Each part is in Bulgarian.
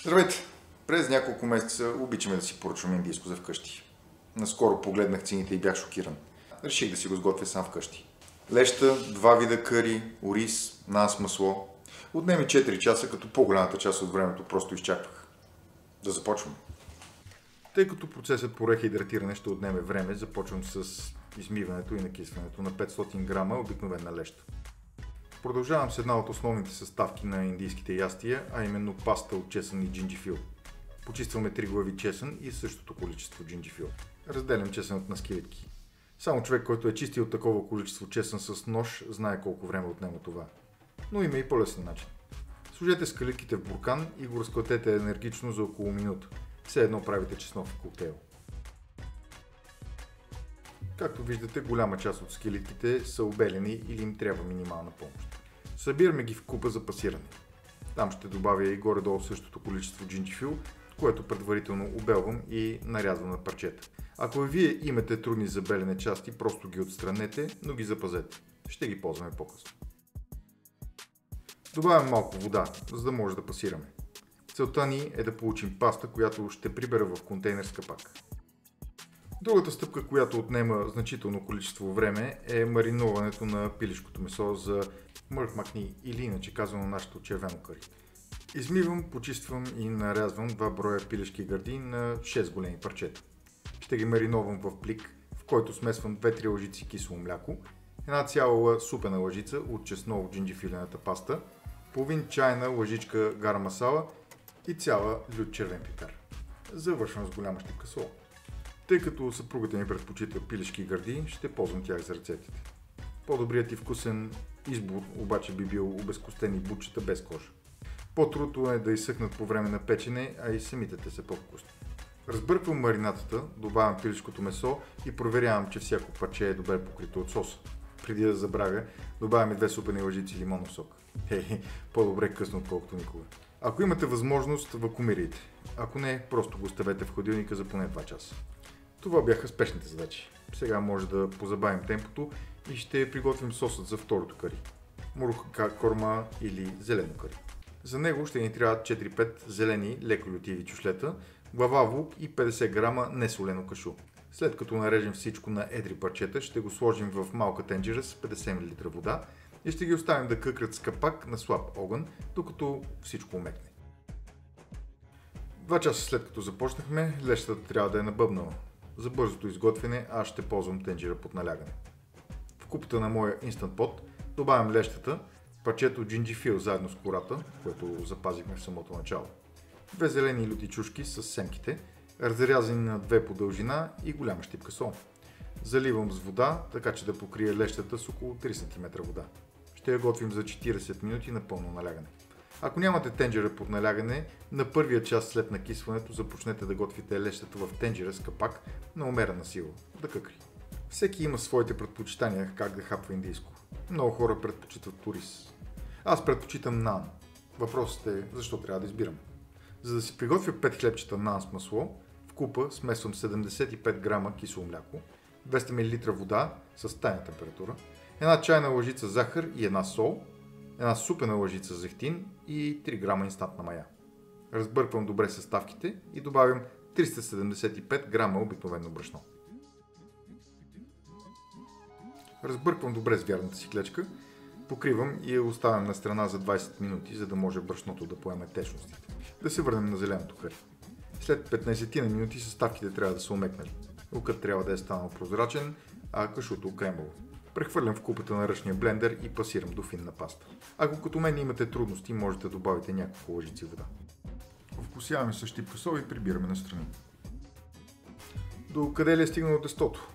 Здравейте! През няколко месеца обичаме да си поръчваме индийско за вкъщи. Наскоро погледнах цените и бях шокиран. Реших да си го сготвя сам вкъщи. Леща, 2 вида къри, ориз, нан с масло. Отнеми 4 часа, като по-голямата част от времето просто изчаквах. Да започвам. Тъй като процесът по рехидратиране ще отнеме време, започвам с измиването и накисването на 500 грама обикновена леща. Продължавам с една от основните съставки на индийските ястия, а именно паста от чесън и джинджифил. Почистваме 3 глави чесън и същото количество джинджифил. Разделям чесънът на скелетки. Само човек, който е чистил такова количество чесън с нож, знае колко време отнема това. Но има и по-лесен начин. Сложете скелетките в буркан и го разклатете енергично за около минута. Все едно правите чеснов коктейл. Както виждате, голяма част от скелетките са обелени или им трябва минимална помощ. Събираме ги в купа за пасиране. Там ще добавя и горе-долу същото количество джинджифил, което предварително обелвам и нарязвам на парчета. Ако вие имате трудни за белене части, просто ги отстранете, но ги запазете. Ще ги ползваме по-късно. Добавям малко вода, за да може да пасираме. Целта ни е да получим паста, която ще прибера в контейнер с капак. Другата стъпка, която отнема значително количество време, е мариноването на пилешкото месо за мъркмакни или иначе казано нашето червено кари. Измивам, почиствам и нарязвам 2 броя пилешки гърди на 6 големи парчета. Ще ги мариновам в плик, в който смесвам 2-3 лъжици кисело мляко, една цяла супена лъжица от чесново-джинджифилената паста, половин чайна лъжичка гара масала и цяла лют червен пипер. Завършвам с голяма щипка сол. Тъй като съпругата ми предпочита пилешки гърди, ще ползвам тях за рецептите. По-добрият и вкусен избор обаче би бил обезкостени бутчета без кожа. По-трудно е да изсъхнат по време на печене, а и самите те са по-вкусни. Разбърквам маринатата, добавям пилешкото месо и проверявам, че всяко парче е добре покрито от соса. Преди да забравя, добавяме 2 супени лъжици лимонов сок. По-добре късно, отколкото никога. Ако имате възможност, вакуумирайте. Ако не, просто го оставете в хладилника за поне 2 часа. Това бяха спешните задачи. Сега може да позабавим темпото и ще приготвим сосът за второто кари. Муруха корма или зелено кари. За него ще ни трябват 4-5 зелени леко лютиви чушлета, глава лук и 50 грама несолено кашу. След като нарежем всичко на едри парчета, ще го сложим в малка тенджера с 50 мл вода и ще ги оставим да къкрат с капак на слаб огън, докато всичко умекне. 2 часа след като започнахме, лещата трябва да е набъбнала. За бързото изготвяне аз ще ползвам тенджера под налягане. В купата на моя Instant Pot добавям лещата, парчето джинджифил заедно с кората, което запазихме в самото начало, 2 зелени люти чушки с семките, разрязани на 2 по дължина и голяма щипка сол. Заливам с вода, така че да покрие лещата с около 3 см вода. Ще я готвим за 40 минути на пълно налягане. Ако нямате тенджера под налягане, на първия час след накисването започнете да готвите лещата в тенджера с капак на умерена сила, да къкри. Всеки има своите предпочитания как да хапва индийско. Много хора предпочитат ориз. Аз предпочитам нан. Въпросът е защо трябва да избирам. За да си приготвя 5 хлебчета нан с масло, в купа смесвам 75 грама кисело мляко, 200 мл вода с тайна температура, една чайна лъжица захар и една сол, една супена лъжица зехтин и 3 грама инстантна мая. Разбърквам добре съставките и добавям 375 грама обикновено брашно. Разбърквам добре с вярната си клечка, покривам и я оставям на страна за 20 минути, за да може брашното да поеме течностите. Да се върнем на зеленото кари. След 15 на минути съставките трябва да са омекнали. Лукът трябва да е станал прозрачен, а кашуто кремово. Прехвърлям в купата на ръчния блендер и пасирам до финна паста. Ако като мен имате трудности, можете да добавите няколко лъжици вода. Вкусяваме с щипка сол и прибираме настрани. До къде ли е стигнало тестото?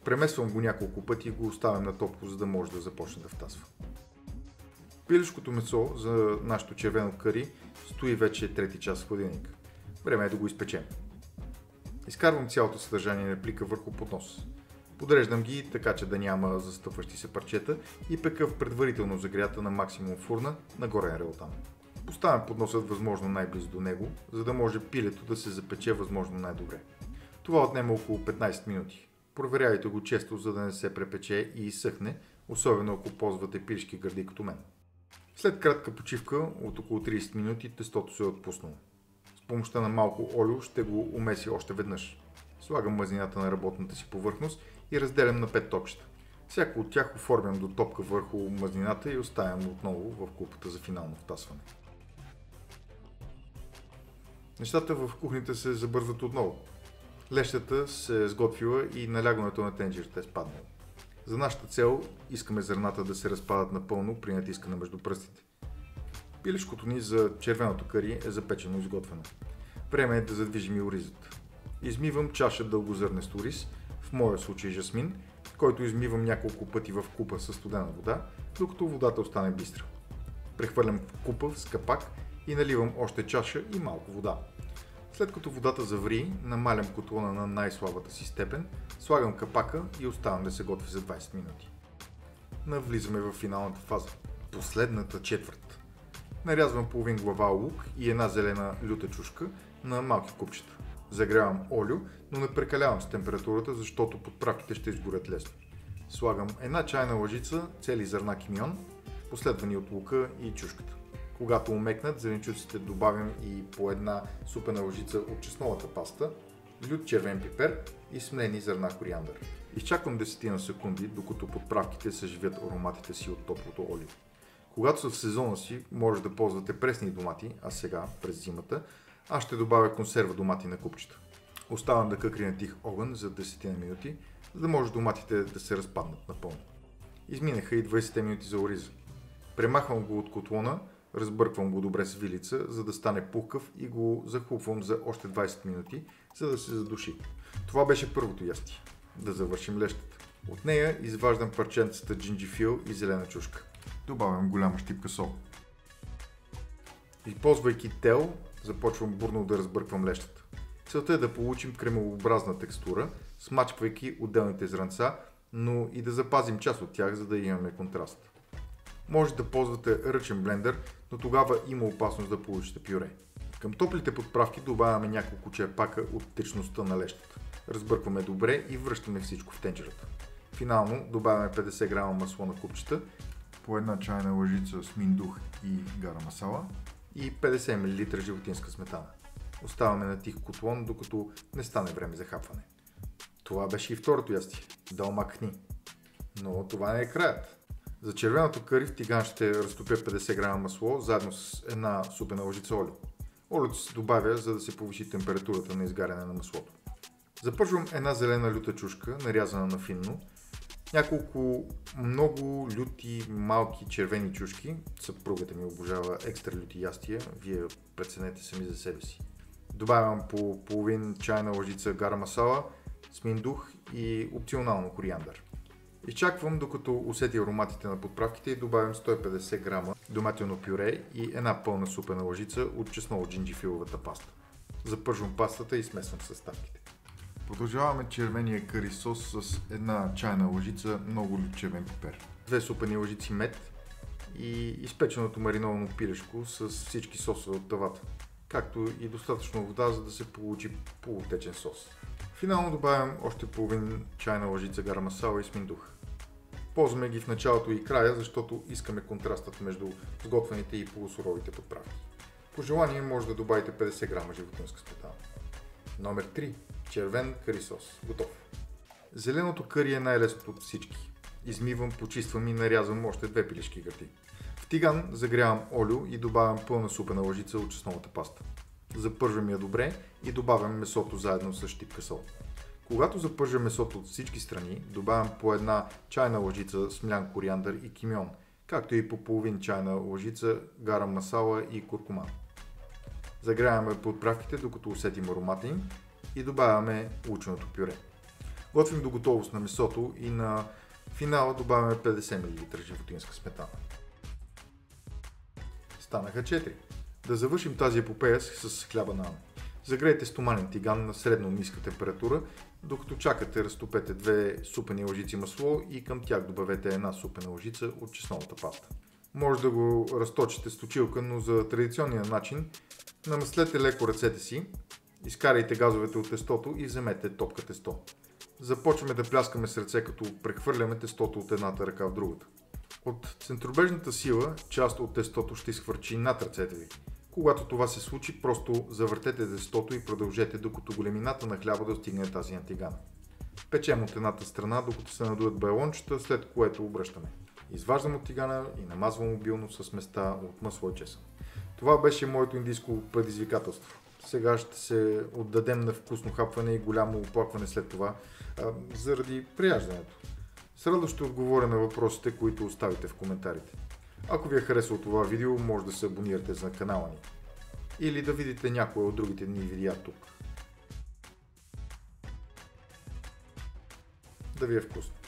Премесвам го няколко пъти и го оставям на топло, за да може да започне да втасва. Пилешкото месо за нашето червено кари стои вече 3 час в хладилника. Време е да го изпечем. Изкарвам цялото съдържание на плика върху поднос. Подреждам ги така, че да няма застъпващи се парчета и пека в предварително загрята на максимум фурна на горен релтан. Поставям подносът възможно най-близо до него, за да може пилето да се запече възможно най-добре. Това отнема около 15 минути. Проверявайте го често, за да не се препече и изсъхне, особено ако ползвате пилешки гърди като мен. След кратка почивка от около 30 минути тестото се е отпуснало. помощта на малко олио ще го умеси още веднъж. Слагам мазнината на работната си повърхност и разделям на 5 топчета. Всяко от тях оформям до топка върху мазнината и оставям отново в купата за финално втасване. Нещата в кухнята се забързват отново. Лещата се е сготвила и налягането на тенджерата е спаднало. За нашата цел искаме зърната да се разпадат напълно при натискане между пръстите. Пилешкото ни за червеното кари е запечено и изготвено. Време е да задвижим и оризът. Измивам чаша дългозърнест ориз, в моя случай жасмин, който измивам няколко пъти в купа със студена вода, докато водата остане бистра. Прехвърлям купа с капак и наливам още чаша и малко вода. След като водата заври, намалям котлона на най-слабата си степен, слагам капака и оставям да се готви за 20 минути. Навлизаме в финалната фаза. Последната четвърт. Нарязвам половин глава лук и една зелена люта чушка на малки купчета. Загрявам олио, но не прекалявам с температурата, защото подправките ще изгорят лесно. Слагам една чайна лъжица цели зърна кимион, последвани от лука и чушката. Когато умекнат, зеленчуците добавям и по една супена лъжица от чеснолата паста, лют червен пипер и смнени зърна кориандър. Изчаквам 10 на секунди, докато подправките съживят ароматите си от топлото олио. Когато са в сезона си, може да ползвате пресни домати, а сега, през зимата, аз ще добавя консерва домати на купчета. Оставам да къкри на тих огън за 10 минути, за да може доматите да се разпаднат напълно. Изминаха и 20 минути за ориза. Премахвам го от котлона, разбърквам го добре с вилица, за да стане пухкав и го захлупвам за още 20 минути, за да се задуши. Това беше първото ястие. Да завършим лещата. От нея изваждам парченцата джинджифил и зелена чушка. Добавям голяма щипка сол. Използвайки тел, започвам бурно да разбърквам лещата. Целта е да получим кремообразна текстура, смачквайки отделните зранца, но и да запазим част от тях, за да имаме контраст. Може да ползвате ръчен блендер, но тогава има опасност да получите пюре. Към топлите подправки добавяме няколко черпака от течността на лещата. Разбъркваме добре и връщаме всичко в тенджерата. Финално добавяме 50 грама масло на купчета, по една чайна лъжица сминдух и гара масала и 50 мл животинска сметана. Оставаме на тих котлон, докато не стане време за хапване. Това беше и второто ястие – долма кхни. Но това не е краят. За червеното кари в тиган ще разтопя 50 грама масло, заедно с една супена лъжица олио. Олиото се добавя, за да се повиши температурата на изгаряне на маслото. Запържвам една зелена люта чушка, нарязана на финно, няколко много люти малки червени чушки. Съпругата ми обожава екстра люти ястия, вие преценете сами за себе си. Добавям по половин чайна лъжица гара масала, сминдух и опционално кориандър. Изчаквам докато усети ароматите на подправките и добавям 150 грама доматено пюре и една пълна супена лъжица от чесноло-джинджифиловата паста. Запържвам пастата и смесвам съставките. Продължаваме червения кари сос с една чайна лъжица много лют червен пипер, 2 супени лъжици мед и изпеченото мариновано пилешко с всички сосове от тавата, както и достатъчно вода, за да се получи полутечен сос. Финално добавям още половин чайна лъжица гара масала и сминдух. Ползваме ги в началото и края, защото искаме контрастът между сготвените и полусуровите подправки. По желание може да добавите 50 грама животинска сметана. Номер 3. Червен кари сос. Готов. Зеленото кари е най-лесното от всички. Измивам, почиствам и нарязвам още 2 пилешки гърти. В тиган загрявам олио и добавям пълна супена лъжица от чеснолата паста. Запържвам я добре и добавям месото заедно с щипка сол. Когато запържа месото от всички страни, добавям по една чайна лъжица смлян кориандър и кимион, както и по половин чайна лъжица гарам масала и куркума. Загряваме подправките, докато усетим аромата им и добавяме ученото пюре. Готвим до готовост на месото и на финала добавяме 50 мл животинска сметана. Станаха 4. Да завършим тази епопея с хляба нан. Загрейте стоманен тиган на средно ниска температура, докато чакате разтопете 2 супени лъжици масло и към тях добавете една супена лъжица от чеснолата паста. Може да го разточите с точилка, но за традиционния начин намаслете леко ръцете си, изкарайте газовете от тестото и вземете топка тесто. Започваме да пляскаме с ръце, като прехвърляме тестото от едната ръка в другата. От центробежната сила част от тестото ще изхвърчи над ръцете ви. Когато това се случи, просто завъртете тестото и продължете, докато големината на хляба достигне тази антигана. Печем от едната страна, докато се надуят байлончета, след което обръщаме. Изваждам от тигана и намазвам обилно с места от масло и чесън. Това беше моето индийско предизвикателство. Сега ще се отдадем на вкусно хапване и голямо оплакване след това, заради прияждането. С радост ще отговоря на въпросите, които оставите в коментарите. Ако ви е харесало това видео, може да се абонирате за канала ни. Или да видите някои от другите ни видеа тук. Да ви е вкусно!